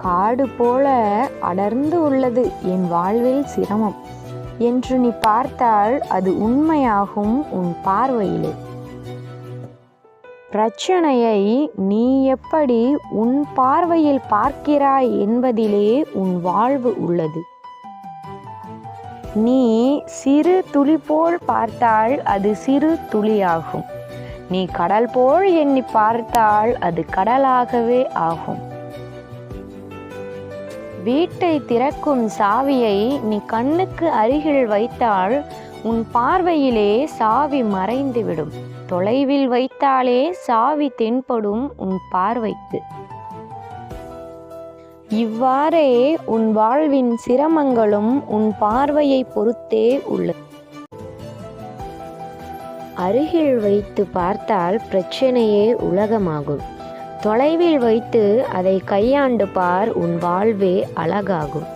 காடு போல அடர்ந்து உள்ளது என் வாழ்வில் சிரமம் என்று நீ பார்த்தால் அது உண்மையாகும் உன் பார்வையிலே. பிரச்சனையை நீ எப்படி உன் பார்வையில் பார்க்கிறாய் என்பதிலே உன் வாழ்வு உள்ளது. நீ சிறு துளி போல் பார்த்தால் அது சிறு துளியாகும். நீ கடல் போல் எண்ணி பார்த்தால் அது கடலாகவே ஆகும். வீட்டை திறக்கும் சாவியை நீ கண்ணுக்கு அருகில் வைத்தால் உன் பார்வையிலே சாவி மறைந்துவிடும். தொலைவில் வைத்தாலே சாவி தென்படும் உன் பார்வைக்கு. இவ்வாறே உன் வாழ்வின் சிரமங்களும் உன் பார்வையை பொறுத்தே உள்ளது. அருகில் வைத்து பார்த்தால் பிரச்சனையே உலகமாகும். தொலைவில் வைத்து அதை கையாண்டு பார், உன் வாழ்வே அழகாகும்.